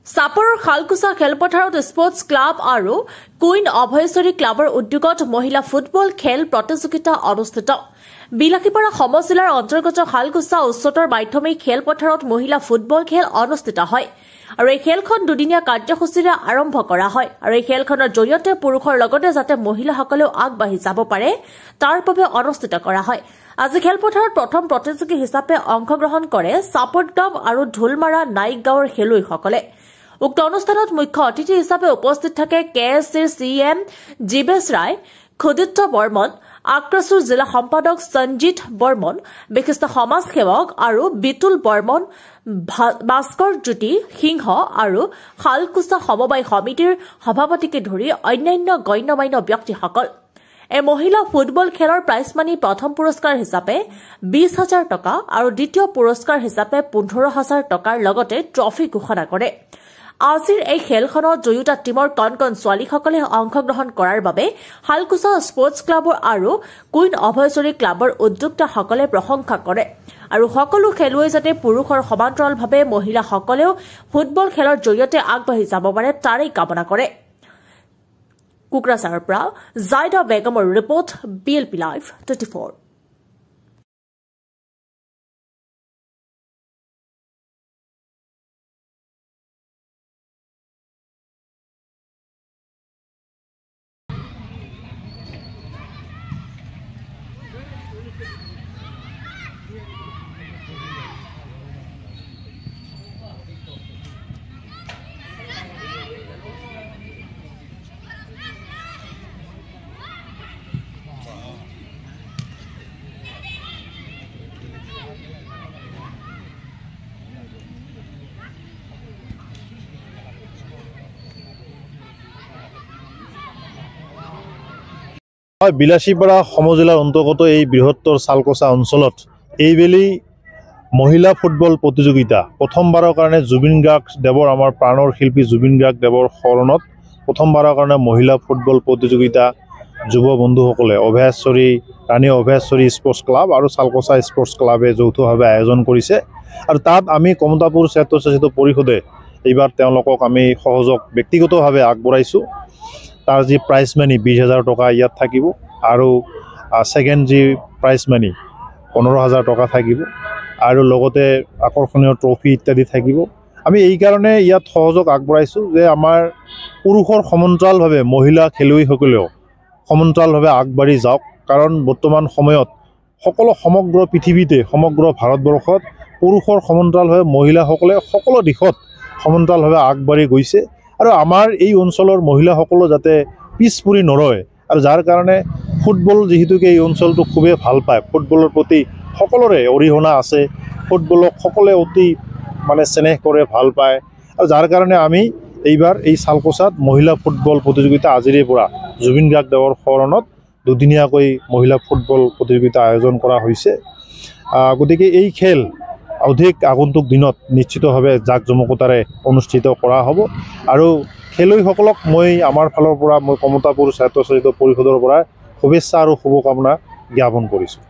চাপৰৰ খালকুছা খেলপথাৰত sports club আৰু queen অভয়শ্বৰী ক্লাবৰ উদ্যোগত মহিলা ফুটবল খেল প্ৰতিযোগিতা অনুষ্ঠিত। বিলাসীপাৰা সমজিলাৰ অন্তৰ্গত খালকুছা উচ্চতৰ মাধ্যমিক খেলপথাৰত মহিলা ফুটবল খেল অনুষ্ঠিত হয় আৰু এই খেলখন দুদিনীয়া কাৰ্যসূচীৰে আৰম্ভ কৰা হয় আৰু এই খেলখনৰ জৰিয়তে পুৰুষৰ লগতে যাতে মহিলাসকলেও আগবাঢ়ি যাব পাৰে তাৰ বাবে অনুষ্ঠিত কৰা হয়। আজি খেলপথাৰত প্ৰথম প্ৰতিযোগী হিচাপে অংশগ্ৰহণ কৰে চাপটগাঁও আৰু ঢোলমাৰা নাইক গাঁৱৰ খেলুৱৈসকলে। উক্ত অনুষ্ঠানত মুখ্য অতিথি হিচাপে উপস্থিত থাকে KSCৰ CM জীৱেশ ৰায়, ক্ষুদিত্য বৰ্মন, আক্ৰাছুৰ জিলা সম্পাদক সঞ্জিত বৰ্মন, বিশিষ্ট সমাজসেৱক আৰু বিতুল বৰ্মন, ভাস্কৰ জ্যোতি সিংহ আৰু খালকুছা সমবায় সমিতিৰ সভাপতিকে ধৰি অন্যান্য গণ্যমান্য ব্যক্তিসকল। এই মহিলা ফুটবল খেলৰ প্ৰাইজ মানি প্ৰথম পুৰস্কাৰ হিচাপে 20,000 টকা আৰু দ্বিতীয় পুৰস্কাৰ হিচাপে 15,000 টকাৰ লগতে ট্ৰফি ঘোষণা কৰে। আজিৰ এই খেলখনত দুয়োটা টীমৰ কণ কণ ছোৱালীসকলে অংশগ্ৰহণ কৰাৰ বাবে খালকুছা স্পৰ্টছ ক্লাবৰ আৰু কুইন অভয়শ্বৰী ক্লাবৰ উদ্যোক্তাসকলে প্ৰশংসা কৰে আৰু সকলো খেলুৱৈ যাতে পুৰুষৰ সমান্তৰালভাৱে মহিলাসকলেও ফুটবল খেলৰ জৰিয়তে আগবাঢ়ি যাব পাৰে তাৰেই কামনা কৰে। কুকৰাঝাৰৰ পৰা জাইদা বেগমৰ ৰিপৰ্ট, BLP Live 24। বিলাসীপাৰা সমজিলাৰ অন্তৰ্গত এই বৃহত্তৰ চালকোছা অঞ্চলত এইবেলি মহিলা ফুটবল প্ৰতিযোগিতা প্ৰথমবাৰৰ কাৰণে জুবিন গাৰ্গ দেৱৰ আমাৰ প্ৰাণৰ শিল্পী জুবিন গাৰ্গ দেৱৰ স্মৰণত প্ৰথমবাৰৰ কাৰণে মহিলা ফুটবল প্ৰতিযোগিতা যুৱ বন্ধুসকলে ৰাণী অভয়াশ্বৰী স্পৰ্টছ ক্লাব আৰু চালকোছা স্পৰ্টছ ক্লাবে যৌথভাৱে আয়োজন কৰিছে আৰু তাত আমি কমতাপুৰ স্বায়ত্তশাসিত পৰিষদে এইবাৰ তেওঁলোকক আমি সহযোগ ব্যক্তিগতভাৱে আগবঢ়াইছোঁ। তাৰ যি প্ৰাইজ মানি 20,000 টকা ইয়াত থাকিব আৰু ছেকেণ্ড যি প্ৰাইজ মানি 15,000 টকা থাকিব আৰু লগতে আকৰ্ষণীয় ট্ৰফি ইত্যাদি থাকিব। আমি এই কাৰণে ইয়াত সহযোগ আগবঢ়াইছোঁ যে আমাৰ পুৰুষৰ সমান্তৰালভাৱে মহিলা খেলুৱৈসকলেও সমান্তৰালভাৱে আগবাঢ়ি যাওক, কাৰণ বৰ্তমান সময়ত সমগ্ৰ পৃথিৱীতে সমগ্ৰ ভাৰতবৰ্ষত পুৰুষৰ সমান্তৰালভাৱে মহিলাসকলে সকলো দিশত সমান্তৰালভাৱে আগবাঢ়ি গৈছে আৰু আমাৰ এই অঞ্চলৰ মহিলাসকলো যাতে পিছ পৰি নৰয় আৰু যাৰ কাৰণে ফুটবল যিহেতুকে এই অঞ্চলটো খুবেই ভাল পায়, ফুটবলৰ প্ৰতি সকলোৰে অৰিহণা আছে, ফুটবলক সকলোৱে অতি চেনেহ কৰে, ভাল পায় আৰু যাৰ কাৰণে আমি এইবাৰ এই চালকোছাত মহিলা ফুটবল প্ৰতিযোগিতা আজিৰে পৰা জুবিন গাৰ্গ দেৱৰ স্মৰণত দুদিনীয়াকৈ মহিলা ফুটবল প্ৰতিযোগিতা আয়োজন কৰা হৈছে। গতিকে এই খেল অধিক আগন্তুক দিনত নিশ্চিতভাৱে জাকজমকতাৰে অনুষ্ঠিত কৰা হ'ব আৰু খেলুৱৈসকলক আমাৰ ফালৰ পৰা কমতাপুৰ স্বায়ত্তশাসিত পৰিষদৰ পৰা শুভেচ্ছা আৰু শুভকামনা জ্ঞাপন কৰিছোঁ।